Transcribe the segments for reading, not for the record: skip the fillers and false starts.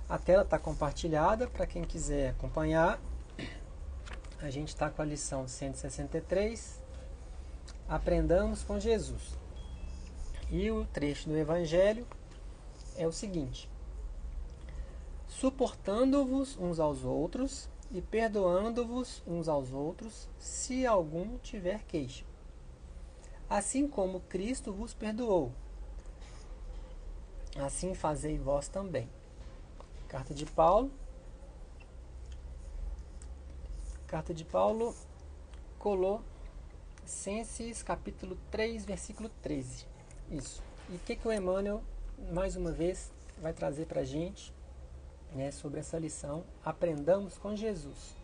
A tela está compartilhada para quem quiser acompanhar. A gente está com a lição 163, Aprendamos com Jesus. E o trecho do Evangelho é o seguinte: suportando-vos uns aos outros e perdoando-vos uns aos outros, se algum tiver queixa. Assim como Cristo vos perdoou, assim fazei vós também. Carta de Paulo, Colossenses, capítulo 3, versículo 13. Isso. E o que o Emmanuel, mais uma vez, vai trazer para a gente, né, sobre essa lição? Aprendamos com Jesus.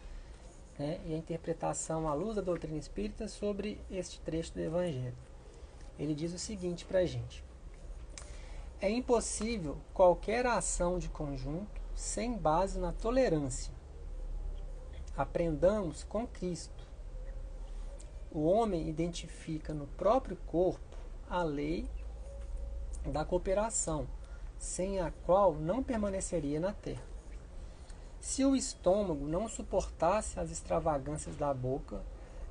Né, e a interpretação à luz da doutrina espírita sobre este trecho do Evangelho. Ele diz o seguinte para a gente: é impossível qualquer ação de conjunto sem base na tolerância. Aprendamos com Cristo. O homem identifica no próprio corpo a lei da cooperação, sem a qual não permaneceria na terra. Se o estômago não suportasse as extravagâncias da boca,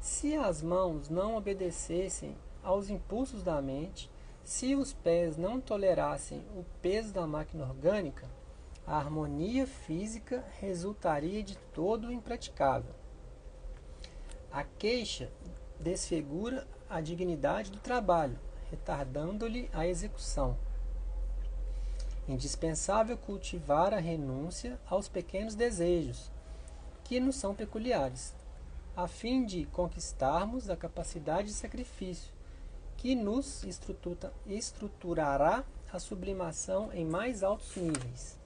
se as mãos não obedecessem aos impulsos da mente, se os pés não tolerassem o peso da máquina orgânica, a harmonia física resultaria de todo impraticável. A queixa desfigura a dignidade do trabalho, retardando-lhe a execução. Indispensável cultivar a renúncia aos pequenos desejos, que nos são peculiares, a fim de conquistarmos a capacidade de sacrifício, que nos estruturará a sublimação em mais altos níveis.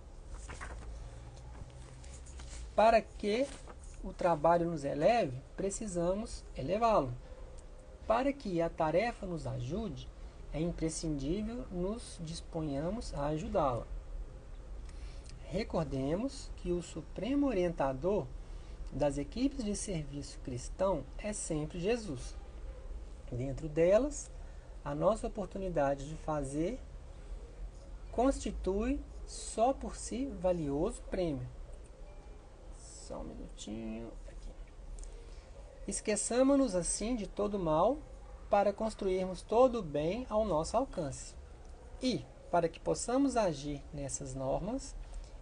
Para que o trabalho nos eleve, precisamos elevá-lo. Para que a tarefa nos ajude, é imprescindível nos disponhamos a ajudá-la. Recordemos que o supremo orientador das equipes de serviço cristão é sempre Jesus. Dentro delas, a nossa oportunidade de fazer constitui só por si valioso prêmio. Só um minutinho. Aqui. Esqueçamos-nos assim de todo mal para construirmos todo o bem ao nosso alcance. E, para que possamos agir nessas normas,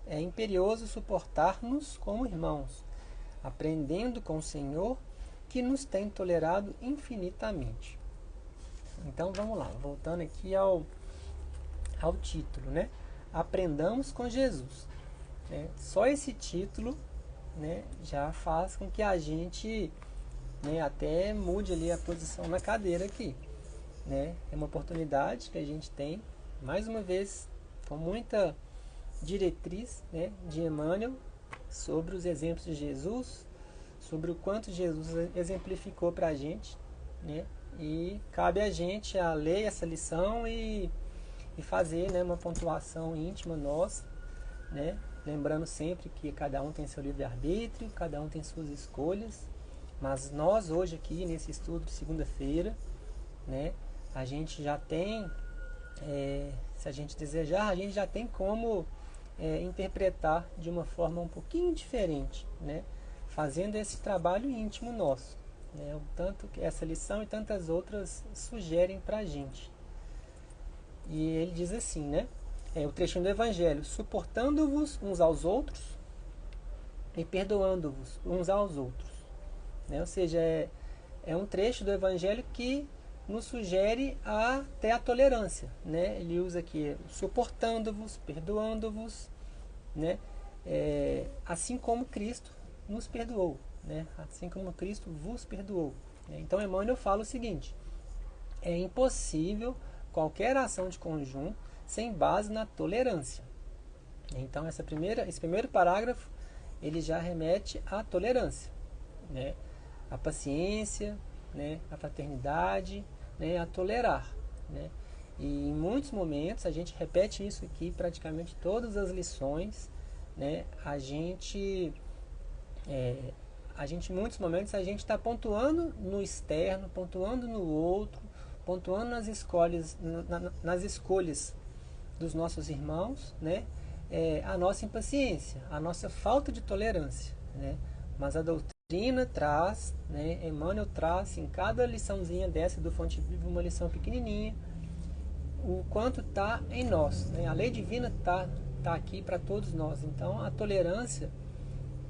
é imperioso suportar-nos como irmãos, aprendendo com o Senhor que nos tem tolerado infinitamente. Então vamos lá, voltando aqui ao título, né? Aprendamos com Jesus. Né? Só esse título, né, já faz com que a gente, né, até mude ali a posição na cadeira aqui. Né? É uma oportunidade que a gente tem, mais uma vez, com muita diretriz, né, de Emmanuel, sobre os exemplos de Jesus, sobre o quanto Jesus exemplificou para a gente, né? E cabe a gente a ler essa lição e fazer, né, uma pontuação íntima nossa, né? Lembrando sempre que cada um tem seu livre-arbítrio, cada um tem suas escolhas, mas nós hoje aqui nesse estudo de segunda-feira, né, a gente já tem, se a gente desejar, a gente já tem como interpretar de uma forma um pouquinho diferente, né, fazendo esse trabalho íntimo nosso, né, o tanto que essa lição e tantas outras sugerem para a gente. E ele diz assim, né, o trechinho do Evangelho: suportando-vos uns aos outros e perdoando-vos uns aos outros. Né? Ou seja, é um trecho do Evangelho que nos sugere até a tolerância. Né? Ele usa aqui suportando-vos, perdoando-vos, né? Assim como Cristo nos perdoou. Né? Assim como Cristo vos perdoou. Então Emmanuel fala o seguinte: é impossível qualquer ação de conjunto sem base na tolerância. Então esse primeiro parágrafo ele já remete à tolerância, né? A paciência, né? A fraternidade, né? A tolerar, né? E em muitos momentos, a gente repete isso aqui praticamente todas as lições, né? A gente em muitos momentos a gente está pontuando no externo, pontuando no outro, pontuando nas escolhas dos nossos irmãos, né? a nossa impaciência, a nossa falta de tolerância, né? Mas a doutrina traz, né, Emmanuel traz em cada liçãozinha dessa do Fonte Viva, uma lição pequenininha, o quanto está em nós, né? A lei divina tá aqui para todos nós. Então a tolerância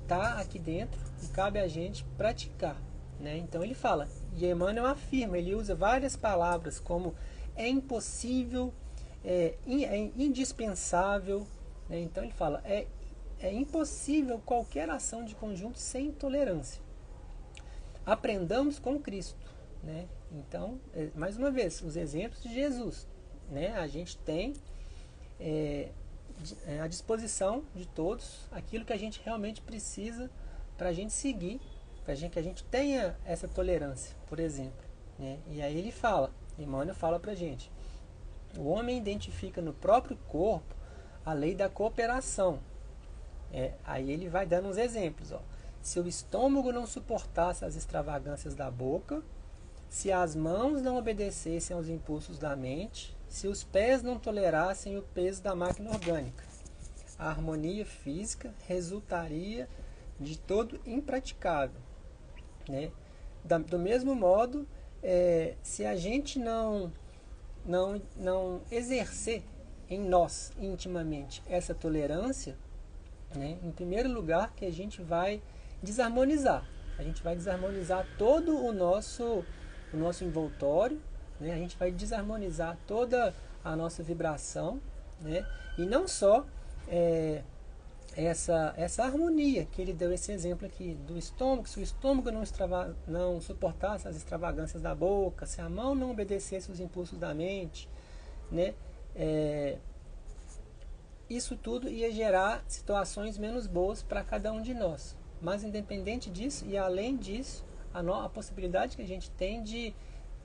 está aqui dentro e cabe a gente praticar, né? Então ele fala, e Emmanuel afirma, ele usa várias palavras como é impossível, é indispensável, né? Então ele fala, é impossível qualquer ação de conjunto sem tolerância. Aprendamos com Cristo, né? Então, mais uma vez, os exemplos de Jesus, né? A gente tem à disposição de todos aquilo que a gente realmente precisa para a gente seguir, para que a gente tenha essa tolerância, por exemplo, né? E aí ele fala, Emmanuel fala para a gente, o homem identifica no próprio corpo a lei da cooperação. Aí ele vai dando uns exemplos, ó. Se o estômago não suportasse as extravagâncias da boca, se as mãos não obedecessem aos impulsos da mente, se os pés não tolerassem o peso da máquina orgânica, a harmonia física resultaria de todo impraticável, né? Do mesmo modo, se a gente não exercer em nós intimamente essa tolerância, né, em primeiro lugar que a gente vai desarmonizar. A gente vai desarmonizar todo o nosso envoltório, né? A gente vai desarmonizar toda a nossa vibração, né? E não só essa harmonia que ele deu esse exemplo aqui do estômago, se o estômago não suportasse as extravagâncias da boca, se a mão não obedecesse os impulsos da mente, né? Isso tudo ia gerar situações menos boas para cada um de nós. Mas independente disso e além disso, a possibilidade que a gente tem de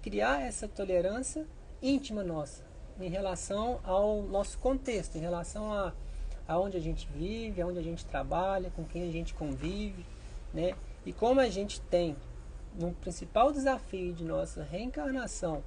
criar essa tolerância íntima nossa em relação ao nosso contexto, em relação a onde a gente vive, aonde a gente trabalha, com quem a gente convive, né? E como a gente tem no principal desafio de nossa reencarnação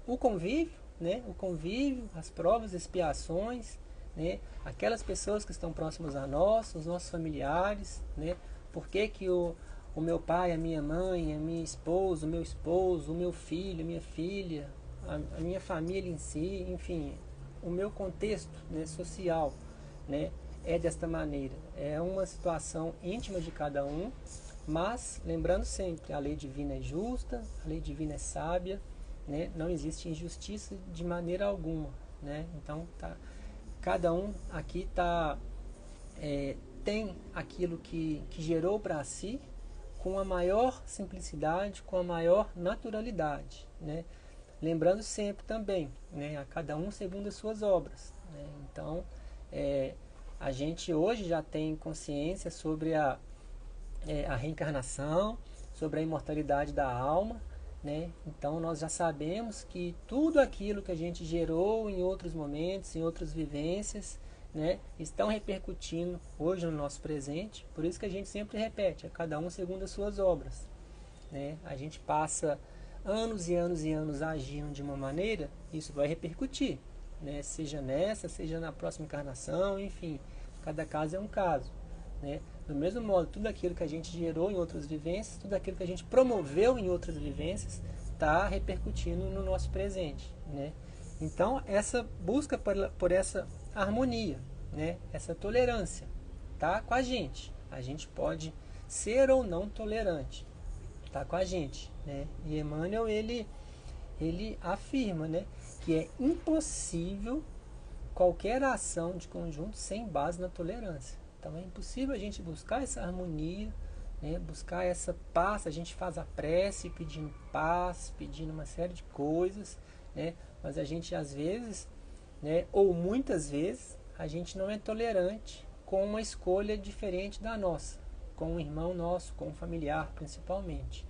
o convívio, né? O convívio, as provas, expiações, né? Aquelas pessoas que estão próximas a nós, os nossos familiares, né? Por que que o meu pai, a minha mãe, a minha esposa, o meu esposo, o meu filho, a minha filha, a minha família em si, enfim, o meu contexto, né, social, né, é desta maneira. É uma situação íntima de cada um, mas lembrando sempre, a lei divina é justa, a lei divina é sábia, né? Não existe injustiça de maneira alguma, né? Então cada um aqui tem aquilo que gerou para si com a maior simplicidade, com a maior naturalidade, né? Lembrando sempre também, né, a cada um segundo as suas obras, né? Então a gente hoje já tem consciência sobre a reencarnação, sobre a imortalidade da alma, né? Então nós já sabemos que tudo aquilo que a gente gerou em outros momentos, em outras vivências, né, estão repercutindo hoje no nosso presente. Por isso que a gente sempre repete, a cada um segundo as suas obras, né? A gente passa anos e anos e anos agindo de uma maneira, isso vai repercutir, né? Seja nessa, seja na próxima encarnação, enfim, cada caso é um caso, né? Do mesmo modo, tudo aquilo que a gente gerou em outras vivências, tudo aquilo que a gente promoveu em outras vivências, está repercutindo no nosso presente, né? Então, essa busca por essa harmonia, né? Essa tolerância, tá com a gente. A gente pode ser ou não tolerante, tá com a gente, né? E Emmanuel ele afirma, né, que é impossível qualquer ação de conjunto sem base na tolerância. Então é impossível a gente buscar essa harmonia, né, buscar essa paz. A gente faz a prece pedindo paz, pedindo uma série de coisas, né, mas a gente às vezes, né, ou muitas vezes, a gente não é tolerante com uma escolha diferente da nossa, com um irmão nosso, com um familiar principalmente,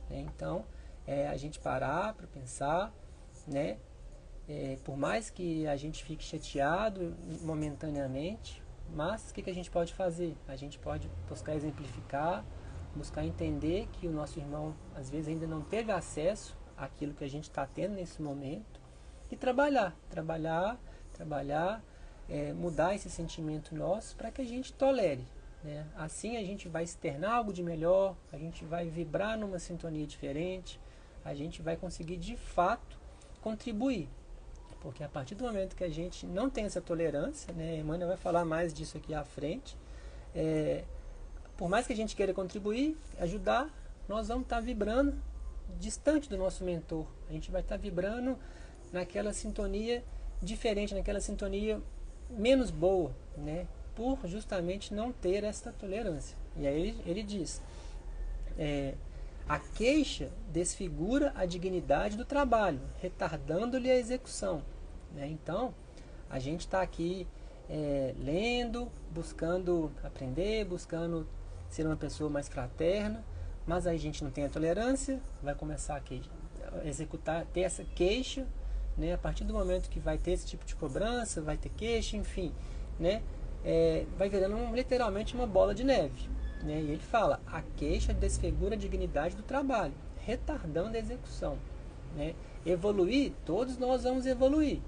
né? Então a gente parar para pensar, né, por mais que a gente fique chateado momentaneamente, mas o que a gente pode fazer? A gente pode buscar exemplificar, buscar entender que o nosso irmão às vezes ainda não teve acesso àquilo que a gente está tendo nesse momento e trabalhar, mudar esse sentimento nosso para que a gente tolere, né? Assim a gente vai externar algo de melhor, a gente vai vibrar numa sintonia diferente, a gente vai conseguir de fato contribuir. Porque a partir do momento que a gente não tem essa tolerância, né, Emmanuel vai falar mais disso aqui à frente, por mais que a gente queira contribuir, ajudar, nós vamos estar vibrando distante do nosso mentor. A gente vai estar vibrando naquela sintonia diferente, naquela sintonia menos boa, né, por justamente não ter essa tolerância. E aí ele diz, a queixa desfigura a dignidade do trabalho, retardando-lhe a execução. Né? Então, a gente está aqui lendo, buscando aprender, buscando ser uma pessoa mais fraterna, mas aí a gente não tem a tolerância, vai começar a executar, ter essa queixa, né? A partir do momento que vai ter esse tipo de cobrança, vai ter queixa, enfim, né? Vai virando literalmente uma bola de neve. Né? E ele fala, a queixa desfigura a dignidade do trabalho, retardando a execução. Né? Evoluir, todos nós vamos evoluir.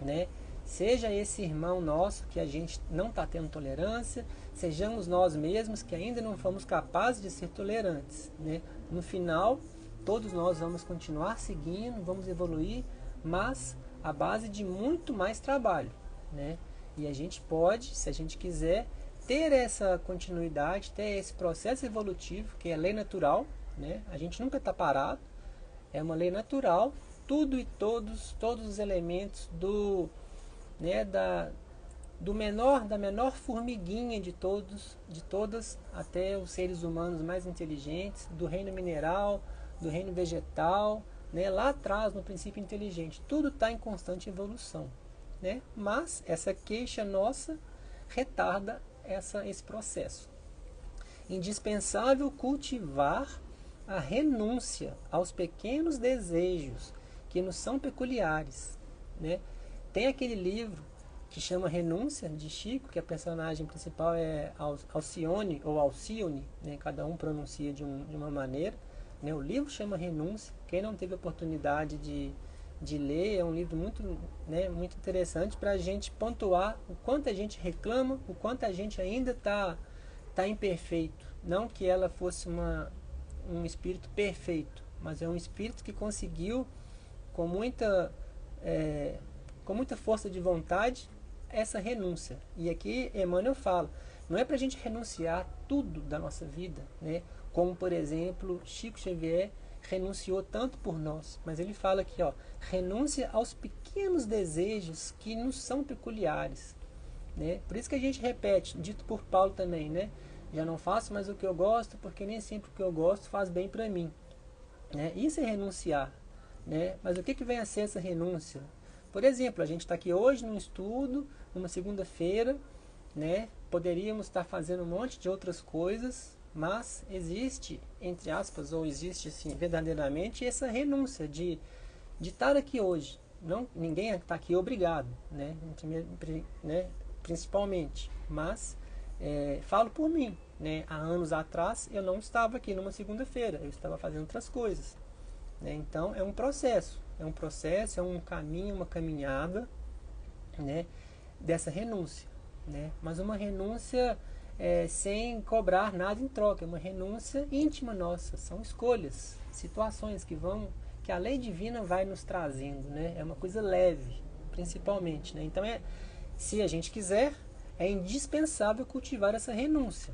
Né? Seja esse irmão nosso que a gente não está tendo tolerância, sejamos nós mesmos que ainda não fomos capazes de ser tolerantes. Né? No final, todos nós vamos continuar seguindo, vamos evoluir, mas à base de muito mais trabalho. Né? E a gente pode, se a gente quiser, ter essa continuidade, ter esse processo evolutivo, que é lei natural, né? A gente nunca está parado, é uma lei natural, tudo e todos os elementos da menor formiguinha de todas, até os seres humanos mais inteligentes, do reino mineral, do reino vegetal, né? Lá atrás, no princípio inteligente, tudo está em constante evolução. Né? Mas essa queixa nossa retarda esse processo. Indispensável cultivar a renúncia aos pequenos desejos que nos são peculiares. Né? Tem aquele livro que chama Renúncia, de Chico, que a personagem principal é Alcione, ou Alcione, né? Cada um pronuncia de uma maneira. Né? O livro chama Renúncia. Quem não teve oportunidade de ler, é um livro muito, né, muito interessante para a gente pontuar o quanto a gente reclama, o quanto a gente ainda está imperfeito. Não que ela fosse um espírito perfeito, mas é um espírito que conseguiu, com muita força de vontade, essa renúncia. E aqui Emmanuel fala, não é para a gente renunciar tudo da nossa vida, né? Como, por exemplo, Chico Xavier renunciou tanto por nós, mas ele fala aqui, renúncia aos pequenos desejos que nos são peculiares, né? Por isso que a gente repete, dito por Paulo também, né? Já não faço mais o que eu gosto, porque nem sempre o que eu gosto faz bem para mim, né? Isso é renunciar, né? Mas o que vem a ser essa renúncia? Por exemplo, a gente está aqui hoje num estudo, numa segunda-feira, né? Poderíamos estar fazendo um monte de outras coisas, mas existe, entre aspas, ou existe assim, verdadeiramente essa renúncia de estar aqui hoje. Ninguém está aqui obrigado, né? Principalmente. Mas falo por mim. Né? Há anos atrás eu não estava aqui numa segunda-feira, eu estava fazendo outras coisas. Né? Então é um processo, é um caminho, uma caminhada, né? Dessa renúncia. Né? Mas uma renúncia sem cobrar nada em troca, é uma renúncia íntima nossa, são escolhas, situações que a lei divina vai nos trazendo, né? É uma coisa leve, principalmente, né? Então se a gente quiser, é indispensável cultivar essa renúncia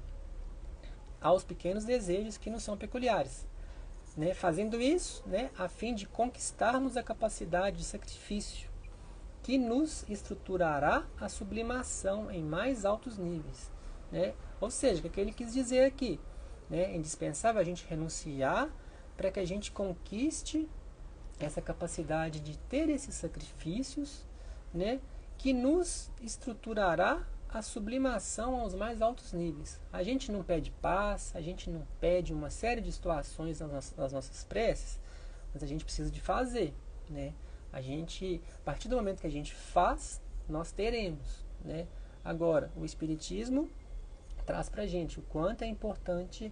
aos pequenos desejos que nos são peculiares, né? Fazendo isso, né, a fim de conquistarmos a capacidade de sacrifício que nos estruturará a sublimação em mais altos níveis. Né? Ou seja, o que ele quis dizer aqui, né? É indispensável a gente renunciar para que a gente conquiste essa capacidade de ter esses sacrifícios, né? Que nos estruturará a sublimação aos mais altos níveis. A gente não pede paz, a gente não pede uma série de situações nas nossas preces, mas a gente precisa de fazer. Né? A partir do momento que a gente faz, nós teremos. Né? Agora, o Espiritismo traz para a gente o quanto é importante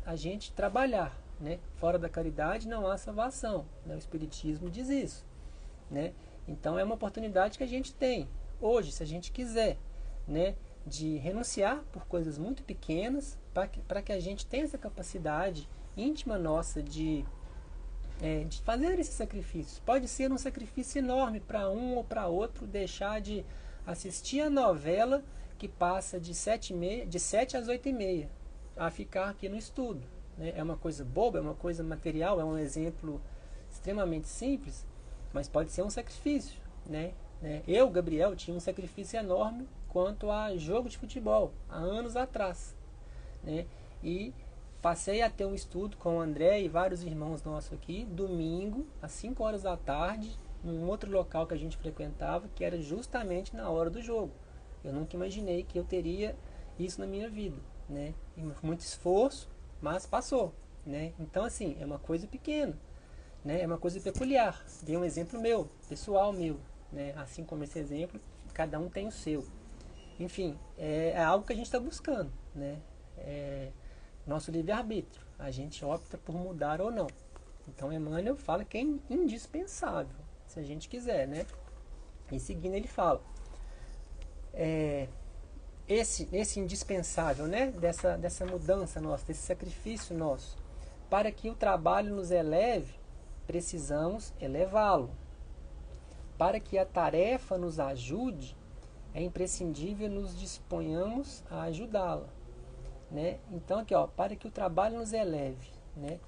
a gente trabalhar. Né? Fora da caridade não há salvação. Né? O Espiritismo diz isso. Né? Então é uma oportunidade que a gente tem. hoje, se a gente quiser, né, de renunciar por coisas muito pequenas, para que a gente tenha essa capacidade íntima nossa de fazer esses sacrifícios. Pode ser um sacrifício enorme para um ou para outro deixar de assistir a novela que passa de 7 às 8h30, a ficar aqui no estudo. Né? É uma coisa boba, é uma coisa material, é um exemplo extremamente simples, mas pode ser um sacrifício. Né? Eu, Gabriel, tinha um sacrifício enorme quanto a jogo de futebol, há anos atrás. Né? E passei a ter um estudo com o André e vários irmãos nossos aqui, domingo, às 5 horas da tarde, num outro local que a gente frequentava, que era justamente na hora do jogo. Eu nunca imaginei que eu teria isso na minha vida, né? E muito esforço, mas passou, né? Então, assim, é uma coisa pequena, né? É uma coisa peculiar. Dei um exemplo meu, pessoal meu, né? Assim como esse exemplo, cada um tem o seu. Enfim, é algo que a gente está buscando, né? Nosso livre-arbítrio. A gente opta por mudar ou não. Então, Emmanuel fala que é indispensável, se a gente quiser, né? E seguindo, ele fala esse indispensável, né? Dessa mudança nossa, desse sacrifício nosso. Para que o trabalho nos eleve, precisamos elevá-lo. Para que a tarefa nos ajude, é imprescindível nos disponhamos a ajudá-la. Né? Então, aqui, ó, para que o trabalho nos eleve, né?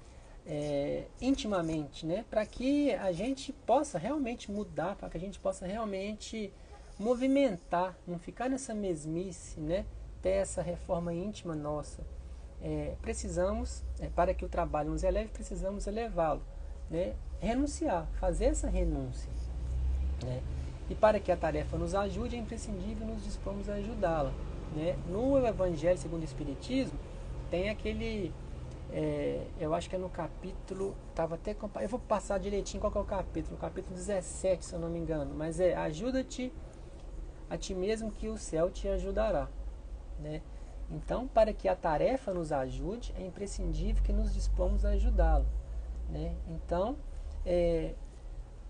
Intimamente, né? Para que a gente possa realmente mudar, para que a gente possa realmente movimentar, não ficar nessa mesmice, né? Ter essa reforma íntima nossa. Precisamos, para que o trabalho nos eleve, precisamos elevá-lo, né? Renunciar, fazer essa renúncia, né? E para que a tarefa nos ajude, é imprescindível nos dispomos a ajudá-la. Né? No Evangelho segundo o Espiritismo, tem aquele, eu acho que é no capítulo, eu vou passar direitinho qual que é o capítulo 17, se eu não me engano, mas ajuda-te a ti mesmo que o céu te ajudará. Né? Então, para que a tarefa nos ajude, é imprescindível que nos dispomos a ajudá-lo. Né? Então,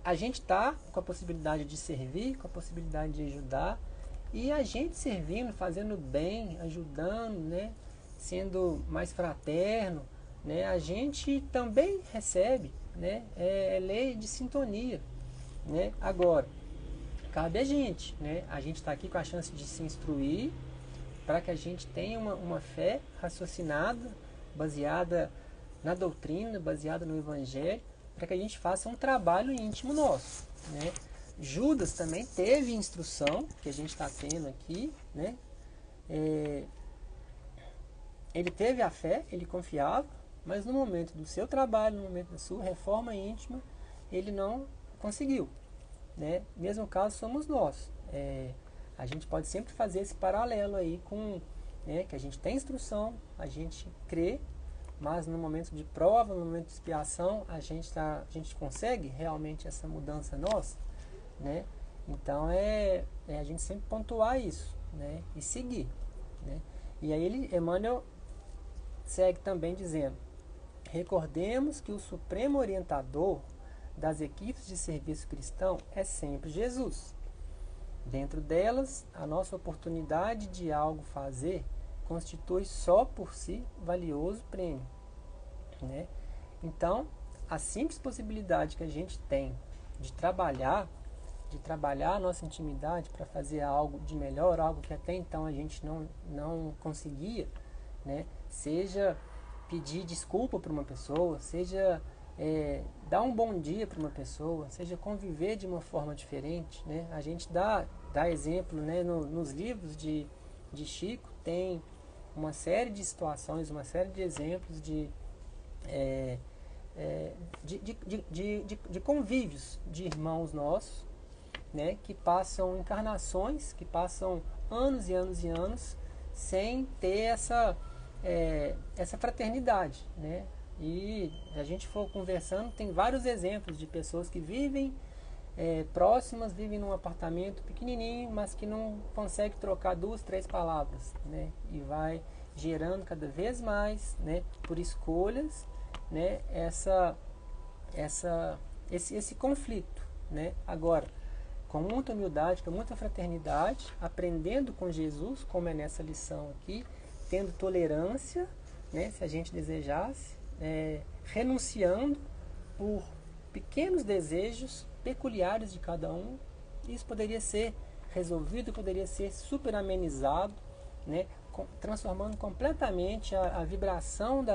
a gente está com a possibilidade de servir, com a possibilidade de ajudar, e a gente servindo, fazendo bem, ajudando, né? Sendo mais fraterno, né? A gente também recebe, né? É lei de sintonia. Né? Agora, cabe a gente. Né? A gente está aqui com a chance de se instruir para que a gente tenha uma fé raciocinada, baseada na doutrina, baseada no Evangelho, para que a gente faça um trabalho íntimo nosso. Né? Judas também teve instrução, que a gente está tendo aqui, né? Ele teve a fé, ele confiava, mas no momento do seu trabalho, no momento da sua reforma íntima, ele não conseguiu. Né? Mesmo caso somos nós. A gente pode sempre fazer esse paralelo aí com, né, que a gente tem instrução, a gente crê, mas no momento de prova, no momento de expiação, a gente consegue realmente essa mudança nossa. Né? Então a gente sempre pontuar isso, né? E seguir, né? E aí Emmanuel segue também dizendo: recordemos que o supremo orientador das equipes de serviço cristão é sempre Jesus. Dentro delas, a nossa oportunidade de algo fazer constitui só por si valioso prêmio. Né? Então, a simples possibilidade que a gente tem de trabalhar a nossa intimidade para fazer algo de melhor, algo que até então a gente não conseguia, né? Seja pedir desculpa para uma pessoa, seja dar um bom dia para uma pessoa, seja conviver de uma forma diferente, né? A gente dá exemplo, né? Nos livros de Chico tem uma série de situações, uma série de exemplos de convívios de irmãos nossos, né, que passam encarnações, que passam anos e anos e anos sem ter essa fraternidade, né? E a gente for conversando, tem vários exemplos de pessoas que vivem próximas, vivem num apartamento pequenininho, mas que não consegue trocar 2, 3 palavras, né? E vai gerando cada vez mais, né, por escolhas, né, esse conflito, né? Agora, com muita humildade, com muita fraternidade, aprendendo com Jesus, como é nessa lição aqui, tendo tolerância, né, se a gente desejasse, renunciando por pequenos desejos peculiares de cada um. Isso poderia ser resolvido, poderia ser super amenizado, né, transformando completamente a vibração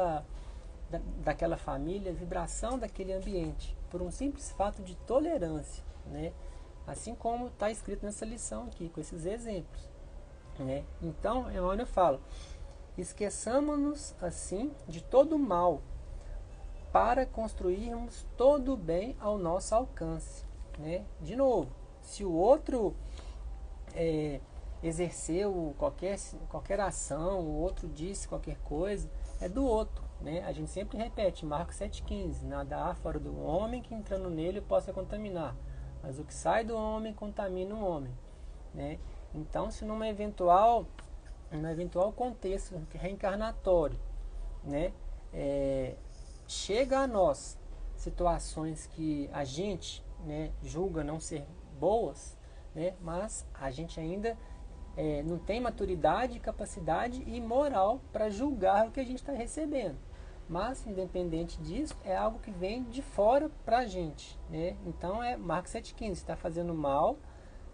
daquela família, a vibração daquele ambiente, por um simples fato de tolerância, né? Assim como está escrito nessa lição aqui, com esses exemplos, né? Então, Emmanuel fala: esqueçamos-nos assim de todo o mal, para construirmos todo o bem ao nosso alcance, né? De novo, se o outro exerceu qualquer ação, o outro disse qualquer coisa, é do outro, né? A gente sempre repete, Marcos 7,15, nada há fora do homem que entrando nele possa contaminar, mas o que sai do homem contamina o homem, né? Então, se num eventual contexto reencarnatório, né, chega a nós situações que a gente, né, julga não ser boas, né, mas a gente ainda não tem maturidade, capacidade e moral para julgar o que a gente está recebendo. Mas, independente disso, é algo que vem de fora para a gente, né? Então, Marcos 7,15, está fazendo mal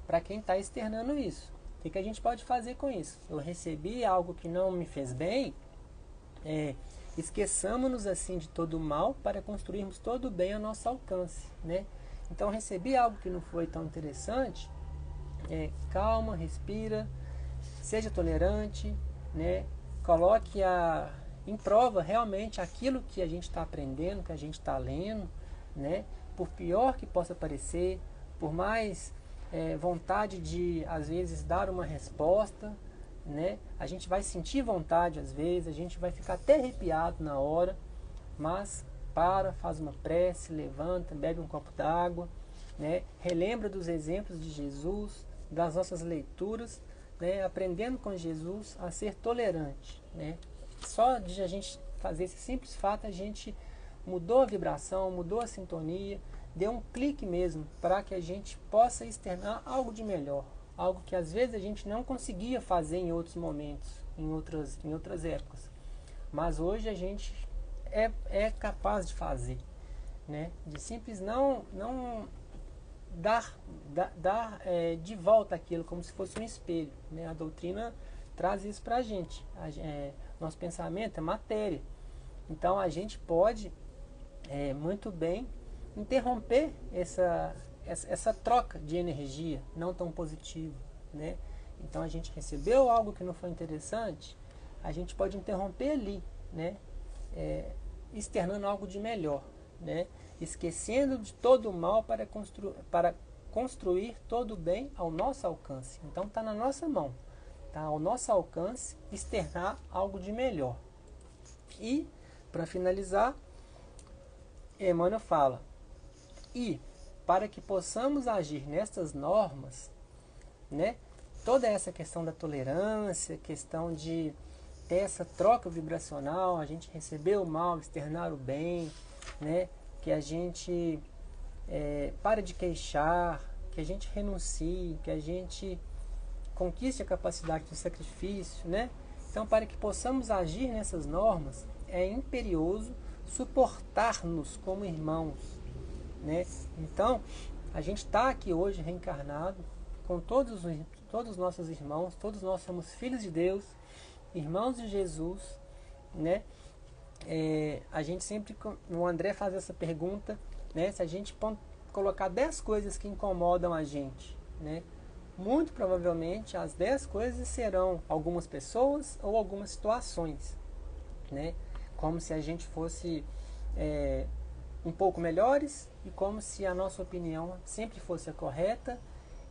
para quem está externando isso. O que a gente pode fazer com isso? Eu recebi algo que não me fez bem, esqueçamos-nos assim de todo o mal para construirmos todo o bem ao nosso alcance, né? Então, recebi algo que não foi tão interessante, calma, respira, seja tolerante, né? Coloque em prova realmente aquilo que a gente está aprendendo, que a gente está lendo, né? Por pior que possa parecer, por mais vontade de, às vezes, dar uma resposta, né? A gente vai sentir vontade, às vezes, a gente vai ficar até arrepiado na hora, mas faz uma prece, levanta, bebe um copo d'água, né? Relembra dos exemplos de Jesus, das nossas leituras, né? Aprendendo com Jesus a ser tolerante, né? Só de a gente fazer esse simples fato, a gente mudou a vibração, mudou a sintonia, deu um clique mesmo para que a gente possa externar algo de melhor, algo que às vezes a gente não conseguia fazer em outros momentos, em outras épocas, mas hoje a gente é capaz de fazer, né? De simples não dar de volta aquilo como se fosse um espelho, né? A doutrina traz isso para a gente. Nosso pensamento é matéria, então a gente pode muito bem interromper essa troca de energia não tão positiva, né? Então a gente recebeu algo que não foi interessante, a gente pode interromper ali, né? Externando algo de melhor, né? Esquecendo de todo o mal para construir todo o bem ao nosso alcance. Então está na nossa mão, está ao nosso alcance externar algo de melhor. E, para finalizar, Emmanuel fala: e para que possamos agir nestas normas, né, toda essa questão da tolerância, questão de ter essa troca vibracional, a gente receber o mal, externar o bem, né, que a gente pare de queixar, que a gente renuncie, que a gente conquiste a capacidade do sacrifício, né? Então, para que possamos agir nessas normas, é imperioso suportar-nos como irmãos, né? Então, a gente está aqui hoje reencarnado com todos os nossos irmãos, todos nós somos filhos de Deus, irmãos de Jesus, né? A gente sempre, o André faz essa pergunta, né? Se a gente colocar 10 coisas que incomodam a gente, né? Muito provavelmente as 10 coisas serão algumas pessoas ou algumas situações, né? Como se a gente fosse um pouco melhores e como se a nossa opinião sempre fosse a correta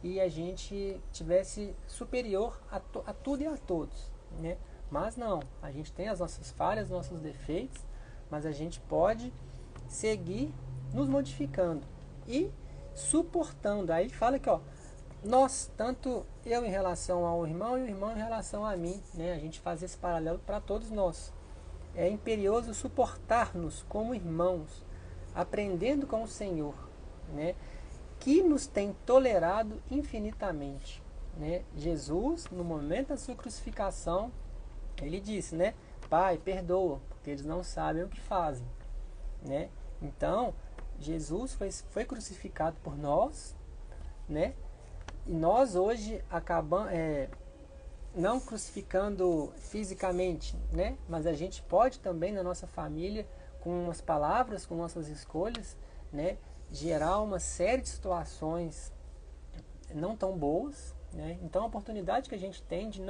e a gente tivesse superior a tudo e a todos, né? Mas não, a gente tem as nossas falhas, nossos defeitos, mas a gente pode seguir nos modificando e suportando. Aí fala que, ó, nós, tanto eu em relação ao irmão e o irmão em relação a mim, né? A gente faz esse paralelo para todos nós. É imperioso suportar-nos como irmãos, aprendendo com o Senhor, né? que nos tem tolerado infinitamente. Né? Jesus, no momento da sua crucificação, ele disse, né? Pai, perdoa, porque eles não sabem o que fazem. Né? Então, Jesus foi crucificado por nós, né? E nós hoje acabamos não crucificando fisicamente, né? Mas a gente pode também na nossa família, com as palavras, com nossas escolhas, né? Gerar uma série de situações não tão boas, né? Então a oportunidade que a gente tem de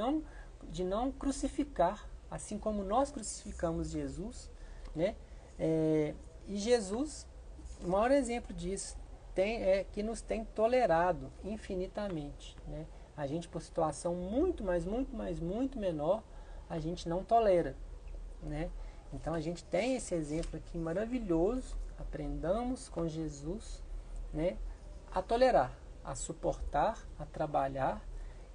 não crucificar, assim como nós crucificamos Jesus, né? E Jesus, o maior exemplo disso que nos tem tolerado infinitamente, né? A gente, por situação muito menor, a gente não tolera, né? Então a gente tem esse exemplo aqui maravilhoso. Aprendamos com Jesus, né? A tolerar, a suportar, a trabalhar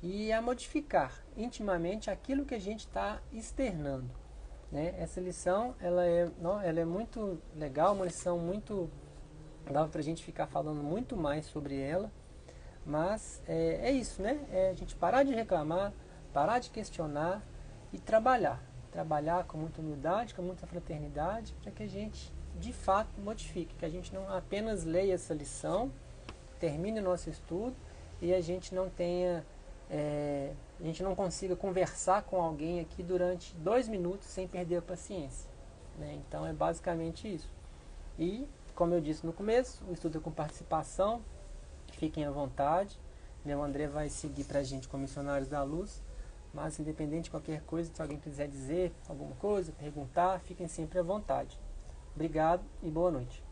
e a modificar intimamente aquilo que a gente está externando, né? Essa lição ela é muito legal, uma lição muito... dava para a gente ficar falando muito mais sobre ela, mas é isso, né? É a gente parar de reclamar, parar de questionar e trabalhar com muita humildade, com muita fraternidade, para que a gente de fato modifique, que a gente não apenas leia essa lição, termine o nosso estudo e a gente não tenha a gente não consiga conversar com alguém aqui durante 2 minutos sem perder a paciência, né? Então é basicamente isso. E como eu disse no começo, o estudo é com participação, fiquem à vontade, né? O André vai seguir para a gente como missionários da luz, mas independente de qualquer coisa, se alguém quiser dizer alguma coisa, perguntar, fiquem sempre à vontade. Obrigado e boa noite.